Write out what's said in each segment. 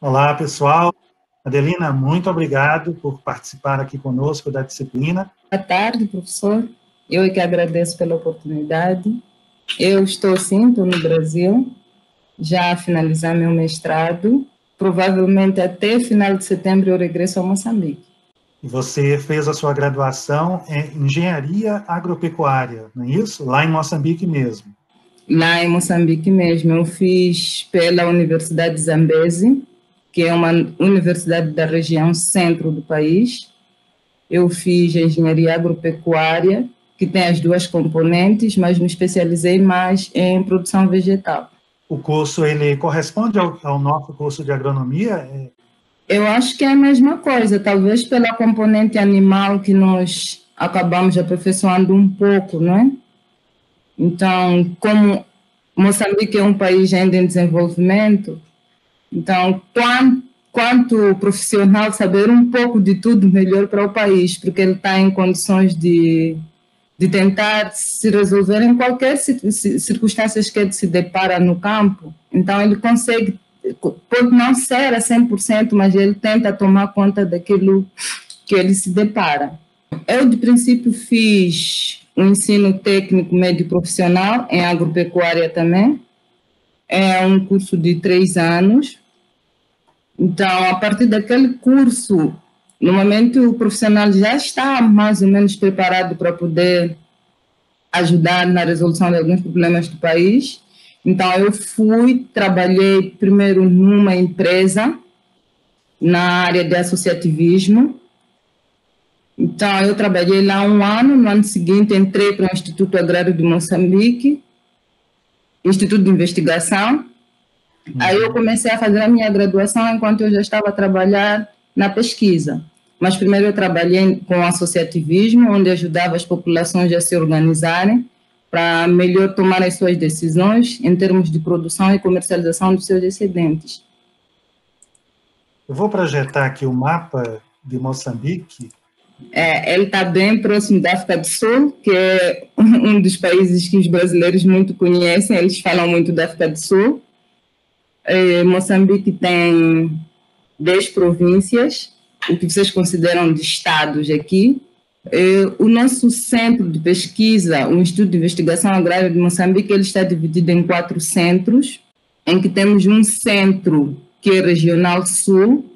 Olá, pessoal. Adelina, muito obrigado por participar aqui conosco da disciplina. Boa tarde, professor. Eu é que agradeço pela oportunidade. Eu estou no Brasil, já a finalizar meu mestrado. Provavelmente até final de setembro eu regresso a Moçambique. Você fez a sua graduação em Engenharia Agropecuária, não é isso? Lá em Moçambique mesmo. Lá em Moçambique mesmo, eu fiz pela Universidade de Zambezi, que é uma universidade da região centro do país. Eu fiz Engenharia Agropecuária, que tem as duas componentes, mas me especializei mais em produção vegetal. O curso, ele corresponde ao nosso curso de agronomia? Eu acho que é a mesma coisa, talvez pela componente animal que nós acabamos aperfeiçoando um pouco, não é? Então, como Moçambique é um país ainda em desenvolvimento, então, quanto profissional, saber um pouco de tudo melhor para o país, porque ele está em condições de tentar se resolver em qualquer circunstância que ele se depara no campo. Então, ele consegue, pode não ser a 100%, mas ele tenta tomar conta daquilo que ele se depara. Eu, de princípio, fiz um ensino técnico médio profissional em agropecuária também. É um curso de 3 anos. Então, a partir daquele curso, normalmente o profissional já está mais ou menos preparado para poder ajudar na resolução de alguns problemas do país. Então, eu trabalhei primeiro numa empresa na área de associativismo. Então, eu trabalhei lá 1 ano, no ano seguinte entrei para o Instituto Agrário de Moçambique, Instituto de Investigação. Aí eu comecei a fazer a minha graduação enquanto eu já estava a trabalhar na pesquisa. Mas primeiro eu trabalhei com associativismo, onde ajudava as populações a se organizarem para melhor tomar as suas decisões em termos de produção e comercialização dos seus excedentes. Eu vou projetar aqui o mapa de Moçambique. Ele está bem próximo da África do Sul, que é um dos países que os brasileiros muito conhecem, eles falam muito da África do Sul. Moçambique tem 10 províncias, o que vocês consideram de estados aqui. O nosso centro de pesquisa, o Instituto de Investigação Agrária de Moçambique, ele está dividido em 4 centros, em que temos um centro que é Regional Sul,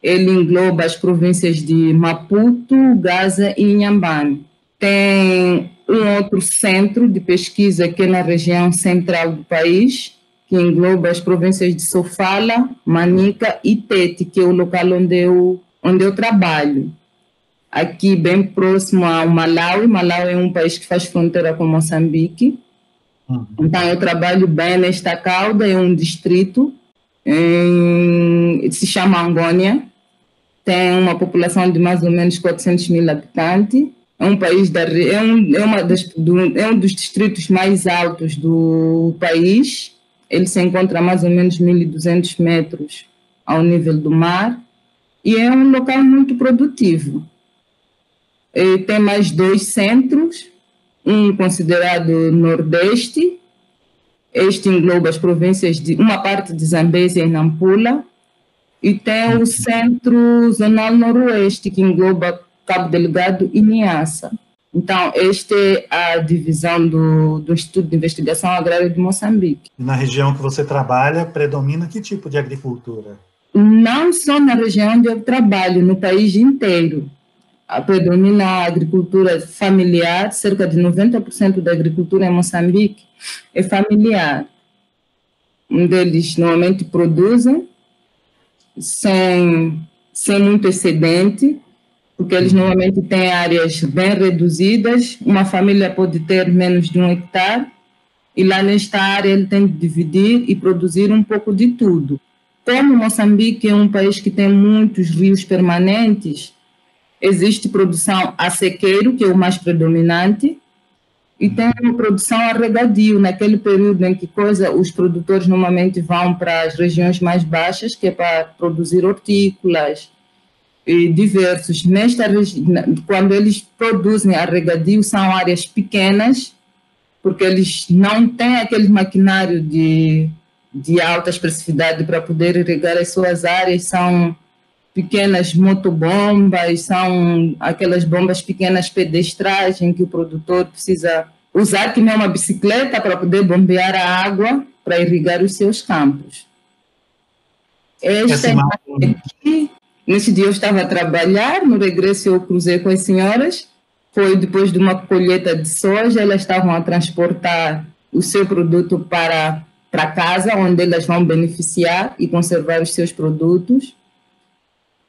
ele engloba as províncias de Maputo, Gaza e Inhambane. Tem um outro centro de pesquisa que é na região central do país, que engloba as províncias de Sofala, Manica e Tete, que é o local onde eu trabalho. Aqui, bem próximo ao Malawi. Malawi é um país que faz fronteira com Moçambique. Então, eu trabalho bem nesta cauda, é um distrito, se chama Angônia. Tem uma população de mais ou menos 400 mil habitantes. É um país é um dos distritos mais altos do país. Ele se encontra a mais ou menos 1.200 metros ao nível do mar e é um local muito produtivo. Tem mais 2 centros, um considerado Nordeste. Este engloba as províncias de uma parte de Zambésia e Nampula, e tem o Centro Zonal Noroeste, que engloba Cabo Delgado e Niassa. Então, esta é a divisão do Instituto de Investigação Agrária de Moçambique. Na região que você trabalha, predomina que tipo de agricultura? Não só na região onde eu trabalho, no país inteiro. Predomina a agricultura familiar, cerca de 90% da agricultura em Moçambique é familiar. Onde eles normalmente produzem sem muito excedente, porque eles normalmente têm áreas bem reduzidas, uma família pode ter menos de 1 hectare, e lá nesta área ele tem de dividir e produzir um pouco de tudo. Como Moçambique é um país que tem muitos rios permanentes, existe produção a sequeiro, que é o mais predominante, e tem uma produção a regadio, naquele período em que os produtores normalmente vão para as regiões mais baixas, que é para produzir hortícolas, e diversos. Quando eles produzem a regadio, são áreas pequenas, porque eles não têm aquele maquinário de de alta expressividade para poder irrigar as suas áreas são pequenas motobombas, são aquelas bombas pequenas pedestrais em que o produtor precisa usar que nem uma bicicleta para poder bombear a água para irrigar os seus campos. Esta imagem aqui, nesse dia eu estava a trabalhar, no regresso eu cruzei com as senhoras, foi depois de uma colheita de soja, elas estavam a transportar o seu produto para casa, onde elas vão beneficiar e conservar os seus produtos.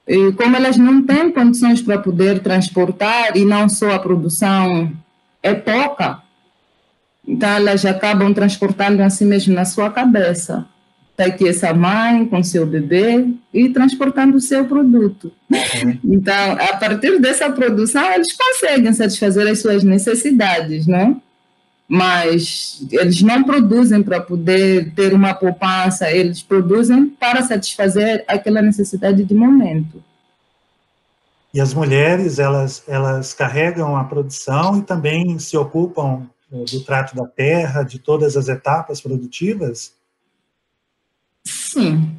E como elas não têm condições para poder transportar, e não só a produção é pouca, então elas acabam transportando assim mesmo na sua cabeça. Está aqui essa mãe com seu bebê e transportando o seu produto. Então, a partir dessa produção, eles conseguem satisfazer as suas necessidades, né? Mas eles não produzem para poder ter uma poupança, eles produzem para satisfazer aquela necessidade de momento. E as mulheres, elas carregam a produção e também se ocupam do trato da terra, de todas as etapas produtivas? Sim.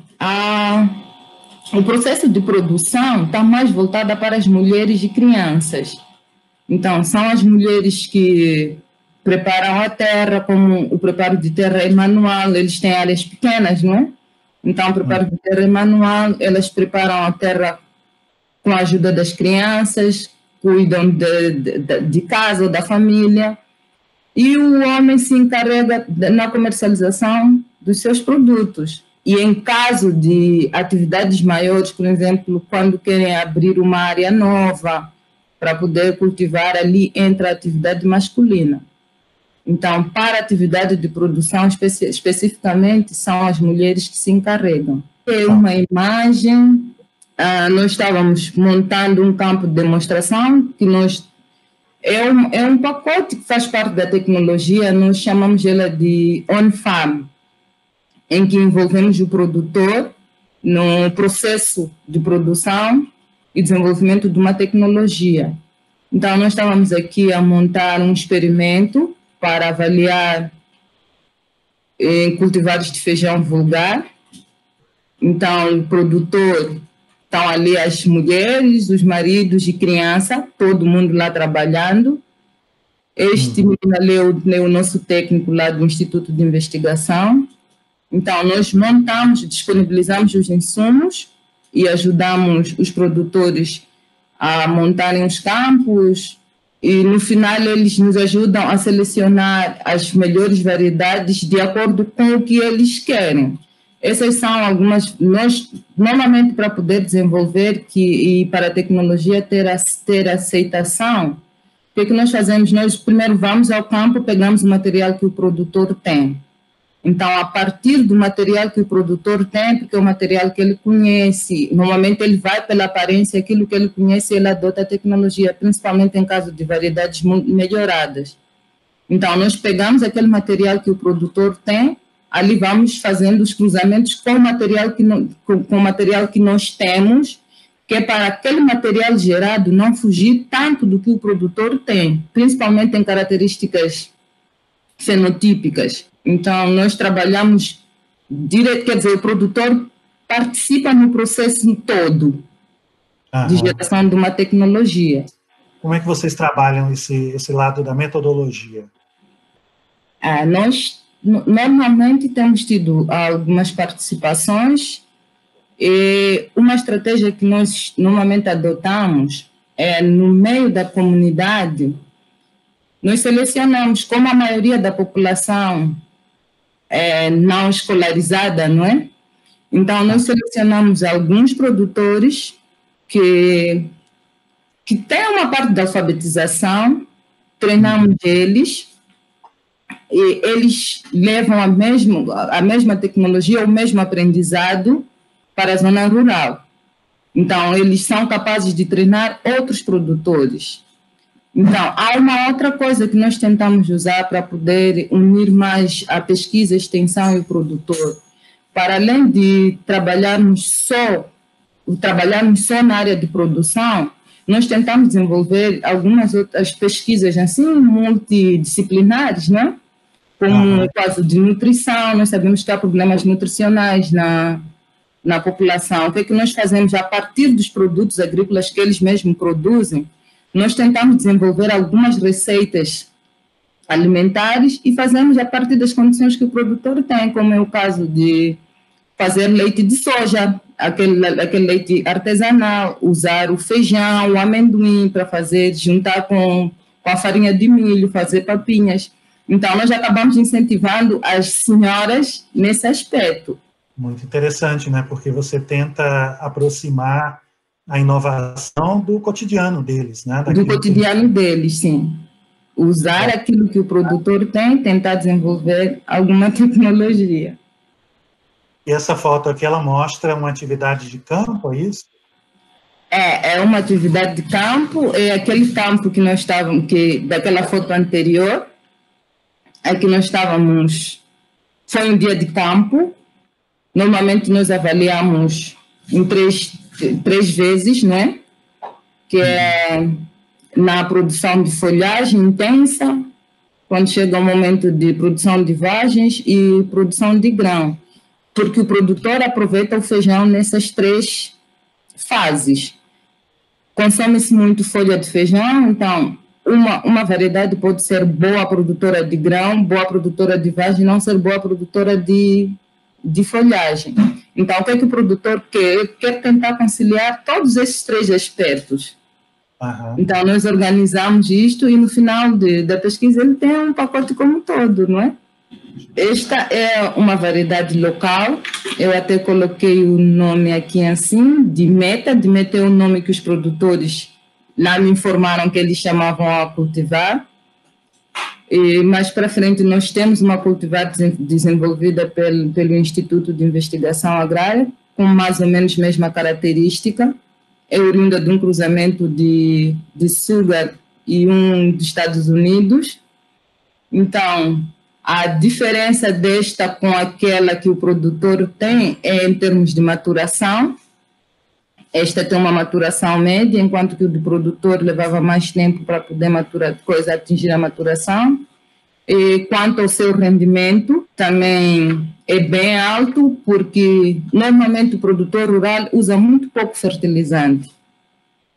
O processo de produção está mais voltado para as mulheres e crianças. Então, são as mulheres que preparam a terra, como o preparo de terra é manual, eles têm áreas pequenas, não é? Então, o preparo de terra é manual, elas preparam a terra com a ajuda das crianças, cuidam de casa ou da família, e o homem se encarrega na comercialização dos seus produtos. E em caso de atividades maiores, por exemplo, quando querem abrir uma área nova para poder cultivar, ali entra a atividade masculina. Então, para a atividade de produção, especificamente, são as mulheres que se encarregam. É uma imagem, nós estávamos montando um campo de demonstração, que é um pacote que faz parte da tecnologia, nós chamamos ela de on-farm, em que envolvemos o produtor no processo de produção e desenvolvimento de uma tecnologia. Então, nós estávamos aqui a montar um experimento para avaliar cultivares de feijão vulgar. Então, o produtor, estão ali as mulheres, os maridos e criança, todo mundo lá trabalhando. Este menino ali é o nosso técnico lá do Instituto de Investigação. Então, nós montamos, disponibilizamos os insumos e ajudamos os produtores a montarem os campos, e no final eles nos ajudam a selecionar as melhores variedades de acordo com o que eles querem. Essas são algumas, nós normalmente para poder desenvolver e para a tecnologia ter aceitação, o que nós fazemos? Nós primeiro vamos ao campo, pegamos o material que o produtor tem. Então, a partir do material que o produtor tem, porque é o material que ele conhece, normalmente ele vai pela aparência, aquilo que ele conhece, ele adota a tecnologia, principalmente em caso de variedades melhoradas. Então, nós pegamos aquele material que o produtor tem, ali vamos fazendo os cruzamentos com o material que nós temos, que é para aquele material gerado não fugir tanto do que o produtor tem, principalmente em características fenotípicas. Então, nós trabalhamos direto, quer dizer, o produtor participa no processo todo de geração de uma tecnologia. Como é que vocês trabalham esse lado da metodologia? Nós normalmente temos tido algumas participações, e uma estratégia que nós normalmente adotamos é, no meio da comunidade, nós selecionamos, como a maioria da população não escolarizada, não é? Então, nós selecionamos alguns produtores que têm uma parte da alfabetização, treinamos eles, e eles levam a mesma tecnologia, o mesmo aprendizado para a zona rural. Então, eles são capazes de treinar outros produtores. Então, há uma outra coisa que nós tentamos usar para poder unir mais a pesquisa, a extensão e o produtor. Para além de trabalharmos só na área de produção, nós tentamos desenvolver algumas outras pesquisas assim multidisciplinares, né? como o caso de nutrição. Nós sabemos que há problemas nutricionais na população. O que é que nós fazemos? A partir dos produtos agrícolas que eles mesmos produzem, nós tentamos desenvolver algumas receitas alimentares e fazemos a partir das condições que o produtor tem, como é o caso de fazer leite de soja, aquele leite artesanal, usar o feijão, o amendoim para fazer, juntar com a farinha de milho, fazer papinhas. Então, nós acabamos incentivando as senhoras nesse aspecto. Muito interessante, né? Porque você tenta aproximar a inovação do cotidiano deles, né? Do cotidiano deles, sim. Usar aquilo que o produtor tem, tentar desenvolver alguma tecnologia. E essa foto aqui, ela mostra uma atividade de campo, é isso? É uma atividade de campo, é aquele campo que nós estávamos, daquela foto anterior, que nós estávamos, foi um dia de campo. Normalmente nós avaliamos em três vezes, né? Que é na produção de folhagem intensa, quando chega o momento de produção de vagens e produção de grão, porque o produtor aproveita o feijão nessas 3 fases. Consome-se muito folha de feijão, então uma variedade pode ser boa produtora de grão, boa produtora de vagem, não ser boa produtora de folhagem. Então, o que é que o produtor quer? Ele quer tentar conciliar todos esses 3 aspectos. Então, nós organizamos isto e no final da pesquisa ele tem um pacote como um todo, não é? Esta é uma variedade local, eu até coloquei o nome aqui assim, de Meta é o nome que os produtores lá me informaram que eles chamavam a cultivar. E mais para frente nós temos uma cultivar desenvolvida pelo Instituto de Investigação Agrária, com mais ou menos a mesma característica, é oriunda de um cruzamento de sugar e um dos Estados Unidos. Então, a diferença desta com aquela que o produtor tem é em termos de maturação. Esta tem uma maturação média, enquanto que o do produtor levava mais tempo para poder atingir a maturação. E quanto ao seu rendimento, também é bem alto, porque normalmente o produtor rural usa muito pouco fertilizante.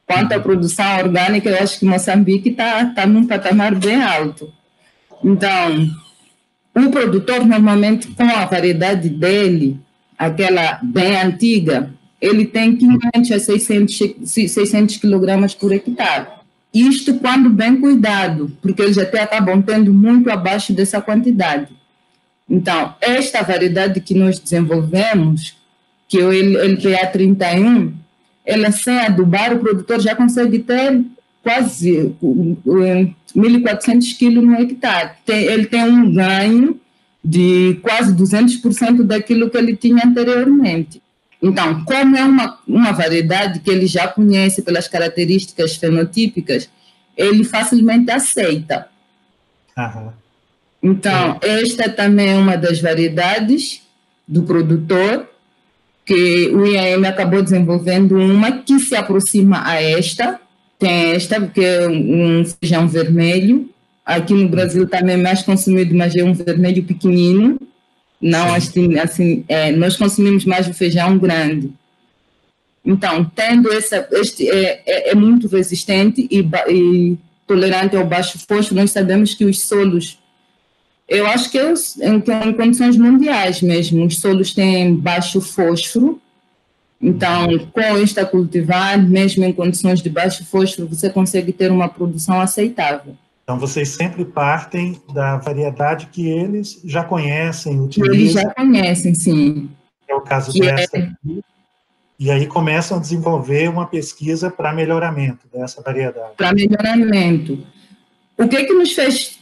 Quanto à produção orgânica, eu acho que Moçambique está num patamar bem alto. Então, o produtor, normalmente, com a variedade dele, aquela bem antiga, ele tem 500 a 600 quilogramas por hectare. Isto quando bem cuidado, porque eles até acabam tendo muito abaixo dessa quantidade. Então, esta variedade que nós desenvolvemos, que é o LPA 31, ela sem adubar, o produtor já consegue ter quase 1.400 quilos no hectare. Ele tem um ganho de quase 200% daquilo que ele tinha anteriormente. Então, como é uma variedade que ele já conhece pelas características fenotípicas, ele facilmente aceita. Então, esta também é uma das variedades do produtor, que o IAM acabou desenvolvendo uma que se aproxima a esta. Tem esta, que é um feijão vermelho. Aqui no Brasil também é mais consumido, mas é um vermelho pequenino. Não assim, nós consumimos mais o feijão grande. Então, tendo este é muito resistente e tolerante ao baixo fósforo. Nós sabemos que os solos, eu acho que em condições mundiais mesmo, os solos têm baixo fósforo. Então, com esta cultivar, mesmo em condições de baixo fósforo, você consegue ter uma produção aceitável. Então, vocês sempre partem da variedade que eles já conhecem, utilizam. Eles já conhecem, sim. É o caso desta aqui. E aí começam a desenvolver uma pesquisa para melhoramento dessa variedade. Para melhoramento. O que nos fez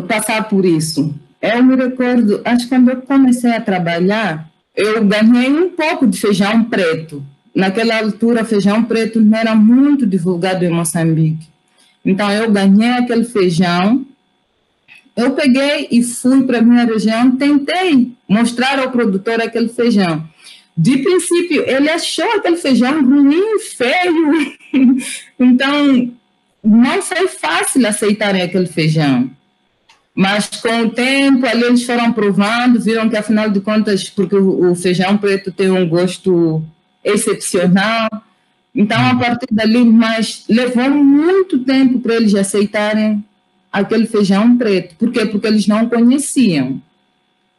passar por isso? Eu me recordo, acho que quando eu comecei a trabalhar, eu ganhei um pouco de feijão preto. Naquela altura, feijão preto não era muito divulgado em Moçambique. Então, eu ganhei aquele feijão, eu peguei e fui para a minha região, tentei mostrar ao produtor aquele feijão. De princípio, ele achou aquele feijão ruim, feio. Então, não foi fácil aceitarem aquele feijão. Mas com o tempo, ali eles foram provando, viram que afinal de contas, porque o feijão preto tem um gosto excepcional, então a partir dali, mas levou muito tempo para eles aceitarem aquele feijão preto. Por quê? Porque eles não conheciam.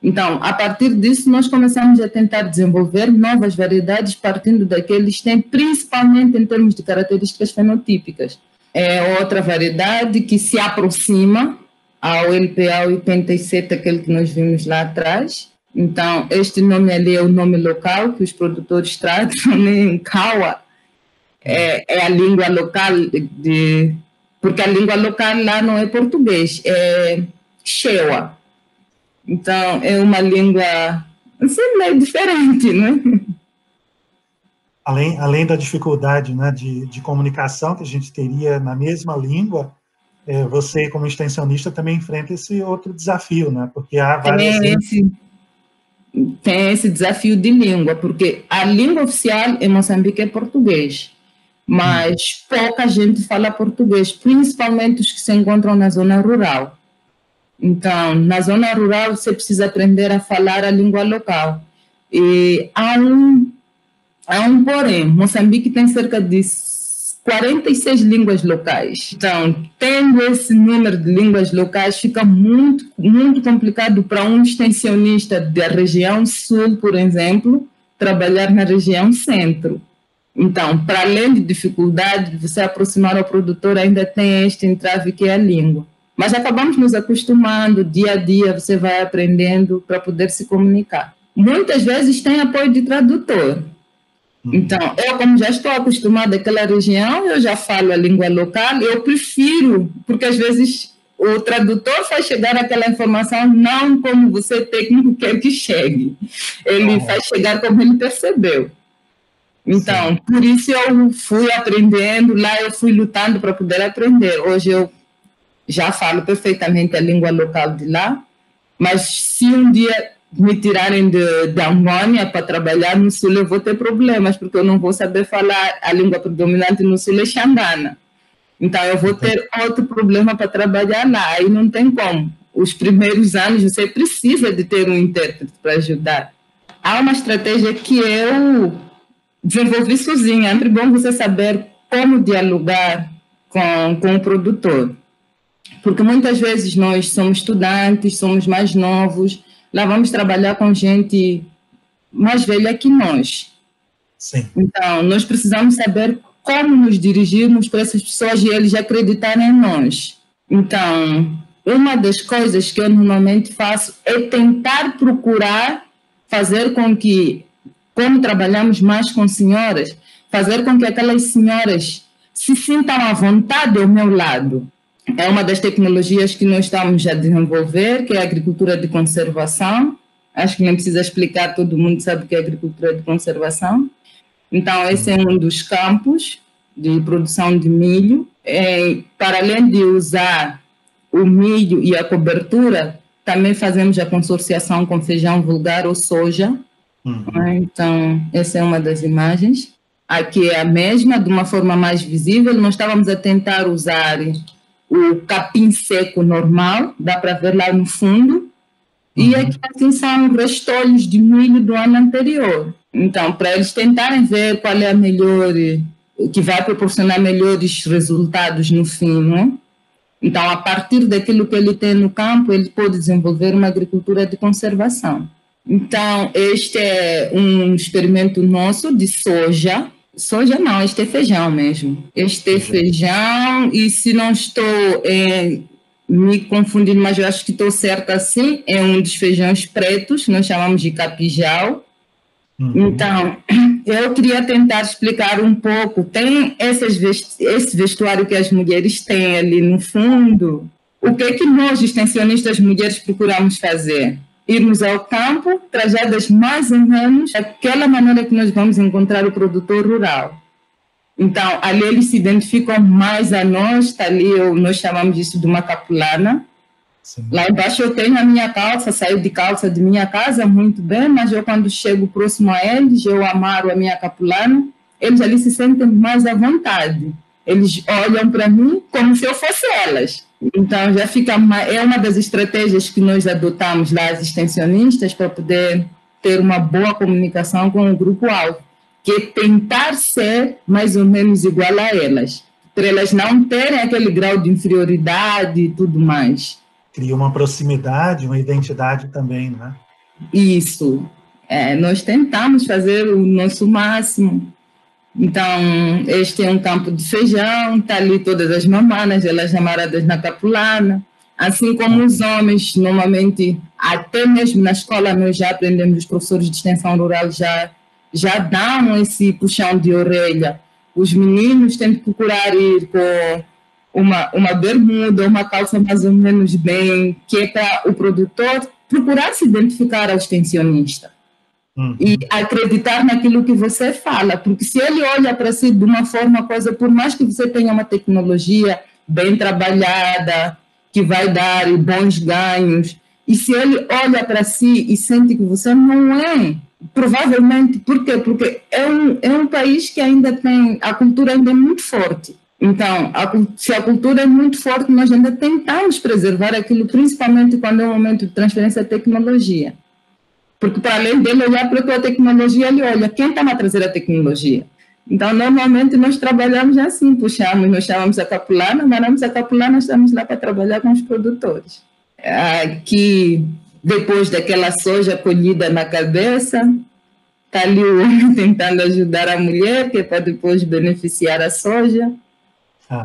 Então, a partir disso, nós começamos a tentar desenvolver novas variedades partindo daqueles que têm, principalmente em termos de características fenotípicas. É outra variedade que se aproxima ao LPA 87, aquele que nós vimos lá atrás. Então, este nome ali é o nome local que os produtores tratam, né? Kawa é a língua local, porque a língua local lá não é português, é Shewa. Então, é uma língua assim, meio diferente, né? Além da dificuldade, né, de comunicação que a gente teria na mesma língua, você, como extensionista, também enfrenta esse outro desafio, né? Porque há várias... Tem esse desafio de língua, porque a língua oficial em Moçambique é português, mas pouca gente fala português, principalmente os que se encontram na zona rural. Então, na zona rural, você precisa aprender a falar a língua local. E há um porém, Moçambique tem cerca de 46 línguas locais. Então, tendo esse número de línguas locais, fica muito, muito complicado para um extensionista da região sul, por exemplo, trabalhar na região centro. Então, para além de dificuldade de você aproximar ao produtor, ainda tem este entrave que é a língua. Mas acabamos nos acostumando, dia a dia você vai aprendendo para poder se comunicar. Muitas vezes tem apoio de tradutor. Então, eu como já estou acostumada àquela região, eu já falo a língua local, eu prefiro, porque às vezes o tradutor faz chegar aquela informação não como você técnico quer que chegue, ele faz chegar como ele percebeu. Então, por isso eu fui aprendendo, lá eu fui lutando para poder aprender. Hoje eu já falo perfeitamente a língua local de lá, mas se um dia me tirarem da Angônia para trabalhar no Sul, eu vou ter problemas, porque eu não vou saber falar a língua predominante no Sul é Xangana. Então, eu vou ter outro problema para trabalhar lá, aí não tem como. Os primeiros anos, você precisa de ter um intérprete para ajudar. Há uma estratégia que eu desenvolvi sozinha. É sempre bom você saber como dialogar com o produtor. Porque muitas vezes nós somos estudantes, somos mais novos, lá vamos trabalhar com gente mais velha que nós. Sim. Então, nós precisamos saber como nos dirigirmos para essas pessoas e eles acreditarem em nós. Então, uma das coisas que eu normalmente faço é tentar procurar fazer com que, como trabalhamos mais com senhoras, fazer com que aquelas senhoras se sintam à vontade ao meu lado. É uma das tecnologias que nós estamos a desenvolver, que é a agricultura de conservação. Acho que nem precisa explicar, todo mundo sabe o que é agricultura de conservação. Então, esse é um dos campos de produção de milho. Para além de usar o milho e a cobertura, também fazemos a consorciação com feijão vulgar ou soja. Então, essa é uma das imagens. Aqui é a mesma, de uma forma mais visível. Nós estávamos a tentar usar o capim seco normal, dá para ver lá no fundo, e aqui assim são restolhos de milho do ano anterior. Então, para eles tentarem ver qual é a melhor, que vai proporcionar melhores resultados no fim, né? Então, a partir daquilo que ele tem no campo, ele pode desenvolver uma agricultura de conservação. Então, este é um experimento nosso de soja. Soja não, este é feijão mesmo. Este é feijão, e se não estou me confundindo, mas eu acho que estou certa assim, é um dos feijões pretos, nós chamamos de capijau. Então, eu queria tentar explicar um pouco, tem esse vestuário que as mulheres têm ali no fundo, o que é que nós, extensionistas mulheres, procuramos fazer? Irmos ao campo, trajadas mais ou menos daquela maneira que nós vamos encontrar o produtor rural. Então, ali eles se identificam mais a nós, está ali, nós chamamos isso de uma capulana. Sim. Lá embaixo eu tenho a minha calça, saio de calça de minha casa, muito bem, mas eu quando chego próximo a eles, eu amaro a minha capulana, eles ali se sentem mais à vontade. eles olham para mim como se eu fosse elas. Então, já fica é uma das estratégias que nós adotamos lá, as extensionistas, para poder ter uma boa comunicação com o grupo-alvo, que é tentar ser mais ou menos igual a elas, para elas não terem aquele grau de inferioridade e tudo mais. Cria uma proximidade, uma identidade também, né? Isso. Nós tentamos fazer o nosso máximo. Então, este é um campo de feijão, está ali todas as mamanas, elas namaradas na capulana, assim como os homens, normalmente, até mesmo na escola nós já aprendemos, os professores de extensão rural já dão esse puxão de orelha. Os meninos têm que procurar ir com uma bermuda, uma calça mais ou menos bem, que é para o produtor procurar se identificar ao extensionista. E acreditar naquilo que você fala, porque se ele olha para si de uma forma, por mais que você tenha uma tecnologia bem trabalhada, que vai dar bons ganhos, e se ele olha para si e sente que você não é, provavelmente, por quê? Porque é um país que ainda tem, a cultura ainda é muito forte. Então, se a cultura é muito forte, nós ainda tentamos preservar aquilo, principalmente quando é um momento de transferência de tecnologia. Porque, para além dele olhar para a tua tecnologia, ele olha quem está a trazer a tecnologia. Então, normalmente, nós trabalhamos assim, nós chamamos a capulana, mandamos a capulana, estamos lá para trabalhar com os produtores. Aqui, depois daquela soja colhida na cabeça, está ali o homem tentando ajudar a mulher, que é para depois beneficiar a soja.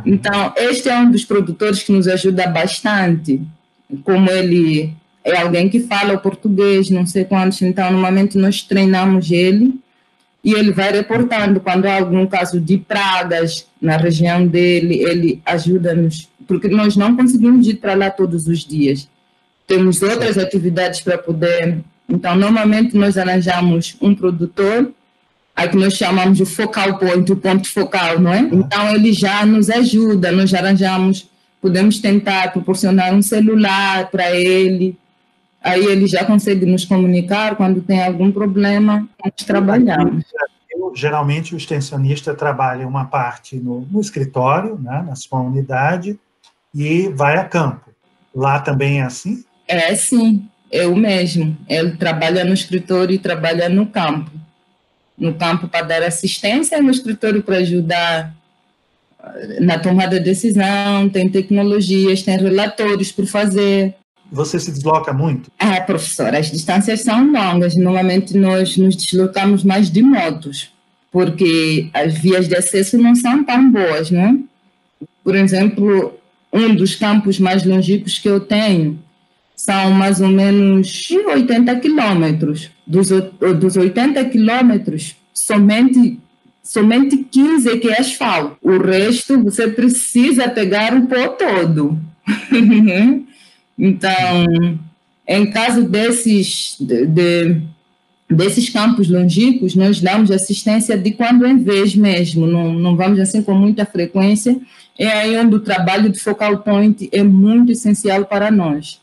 Então, este é um dos produtores que nos ajuda bastante, como ele é alguém que fala o português, não sei quantos, então normalmente nós treinamos ele e ele vai reportando quando há algum caso de pragas na região dele, ele ajuda-nos, porque nós não conseguimos ir para lá todos os dias. Temos outras atividades para poder... Então, normalmente nós arranjamos um produtor, aí que nós chamamos de focal point, o ponto focal, não é? Então, ele já nos ajuda, nós arranjamos, podemos tentar proporcionar um celular para ele, aí ele já consegue nos comunicar quando tem algum problema, nós trabalhamos. Geralmente o extensionista trabalha uma parte no escritório, né, na sua unidade, e vai a campo. Lá também é assim? É sim, é o mesmo. Ele trabalha no escritório e trabalha no campo. No campo para dar assistência e no escritório para ajudar na tomada de decisão, tem tecnologias, tem relatórios por fazer. Você se desloca muito? Professora, as distâncias são longas. Normalmente nós nos deslocamos mais de motos, porque as vias de acesso não são tão boas, né? Por exemplo, um dos campos mais longínquos que eu tenho são mais ou menos 80 quilômetros. Dos 80 quilômetros, somente 15 é que é asfalto. O resto você precisa pegar o pó todo. Então, em caso desses campos longínquos, nós damos assistência de quando em vez mesmo, não vamos assim com muita frequência. É aí onde o trabalho de focal point é muito essencial para nós.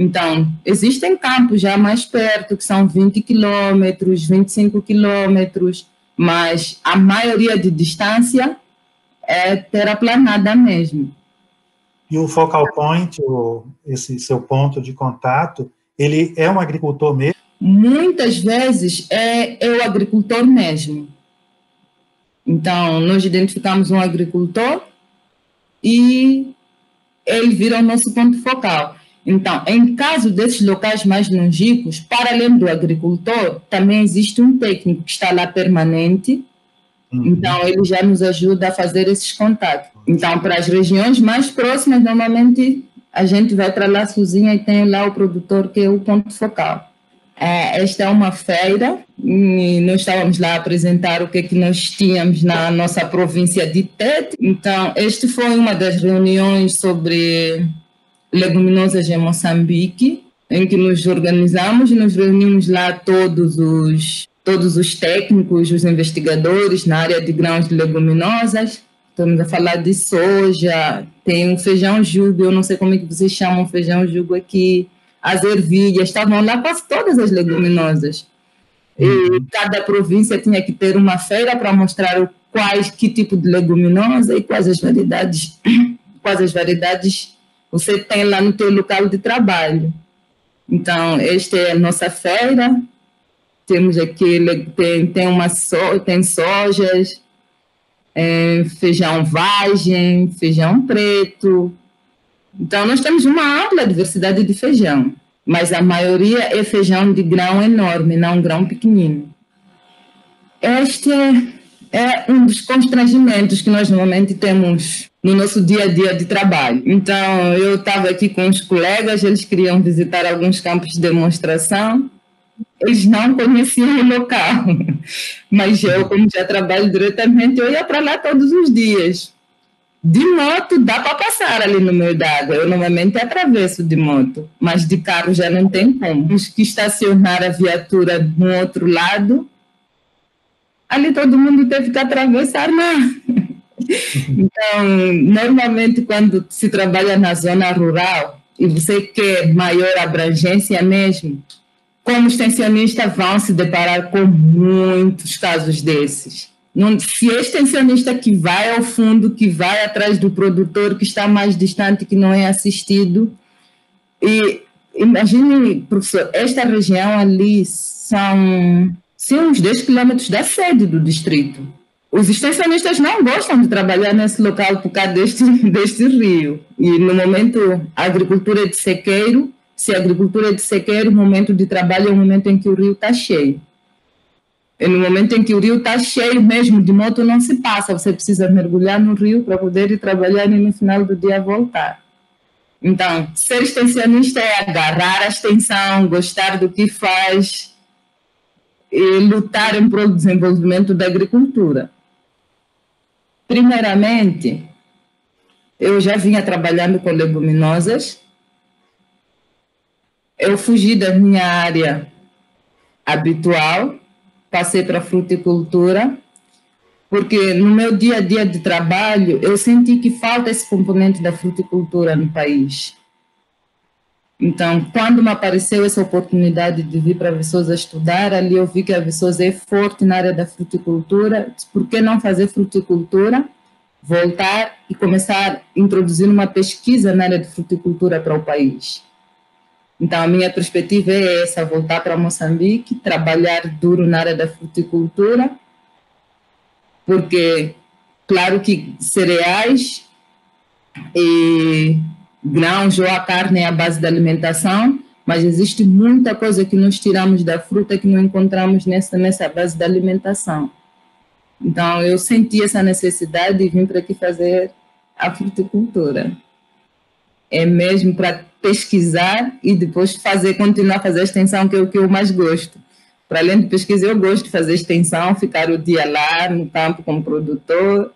Então, existem campos já mais perto, que são 20 quilômetros, 25 quilômetros, mas a maioria de distância é terraplanada mesmo. E o focal point, esse seu ponto de contato, ele é um agricultor mesmo? Muitas vezes é o agricultor mesmo. Então, nós identificamos um agricultor e ele vira o nosso ponto focal. Então, em caso desses locais mais longínquos, para além do agricultor, também existe um técnico que está lá permanente. Então, ele já nos ajuda a fazer esses contatos. Então, para as regiões mais próximas, normalmente, a gente vai para lá sozinha e tem lá o produtor, que é o ponto focal. Esta é uma feira e nós estávamos lá a apresentar o que nós tínhamos na nossa província de Tete. Então, este foi uma das reuniões sobre leguminosas em Moçambique, em que nos organizamos e nos reunimos lá todos os técnicos, os investigadores na área de grãos de leguminosas. Estamos a falar de soja, tem o feijão jugo, eu não sei como é que vocês chamam feijão jugo aqui, as ervilhas, estavam lá quase todas as leguminosas. E cada província tinha que ter uma feira para mostrar que tipo de leguminosa e quais as variedades você tem lá no teu local de trabalho. Então, esta é a nossa feira. Temos aqui, tem sojas, feijão vagem, feijão preto. Então, nós temos uma ampla diversidade de feijão, mas a maioria é feijão de grão enorme, não grão pequenino. Este é um dos constrangimentos que nós normalmente temos no nosso dia a dia de trabalho. Então, eu estava aqui com os colegas, eles queriam visitar alguns campos de demonstração, eles não conheciam o local, mas eu, como já trabalho diretamente, eu ia para lá todos os dias. De moto dá para passar ali no meio da água, eu normalmente atravesso de moto, mas de carro já não tem como. Temos que estacionar a viatura no outro lado, ali todo mundo teve que atravessar, não. Então, normalmente quando se trabalha na zona rural e você quer maior abrangência mesmo, como extensionista vão se deparar com muitos casos desses. Se é extensionista que vai ao fundo, que vai atrás do produtor que está mais distante, que não é assistido, e imagine, professor, esta região ali são uns 10 quilômetros da sede do distrito. Os extensionistas não gostam de trabalhar nesse local por causa deste rio. E no momento, a agricultura é de sequeiro. Se a agricultura é de sequeiro, o momento de trabalho é o momento em que o rio está cheio. E no momento em que o rio está cheio mesmo, de moto não se passa. Você precisa mergulhar no rio para poder ir trabalhar e no final do dia voltar. Então, ser extensionista é agarrar a extensão, gostar do que faz e lutar em prol do desenvolvimento da agricultura. Primeiramente, eu já vinha trabalhando com leguminosas. Eu fugi da minha área habitual, passei para a fruticultura, porque no meu dia a dia de trabalho eu senti que falta esse componente da fruticultura no país. Então, quando me apareceu essa oportunidade de vir para Viçosa estudar, ali eu vi que a Viçosa é forte na área da fruticultura. Por que não fazer fruticultura? Voltar e começar a introduzir uma pesquisa na área de fruticultura para o país. Então, a minha perspectiva é essa, voltar para Moçambique, trabalhar duro na área da fruticultura, porque, claro que cereais e grãos ou a carne é a base da alimentação, mas existe muita coisa que nós tiramos da fruta que não encontramos nessa base da alimentação. Então, eu senti essa necessidade e vim para aqui fazer a fruticultura. É mesmo para pesquisar e depois continuar a fazer a extensão, que é o que eu mais gosto. Para além de pesquisa, eu gosto de fazer extensão, ficar o dia lá no campo como produtor.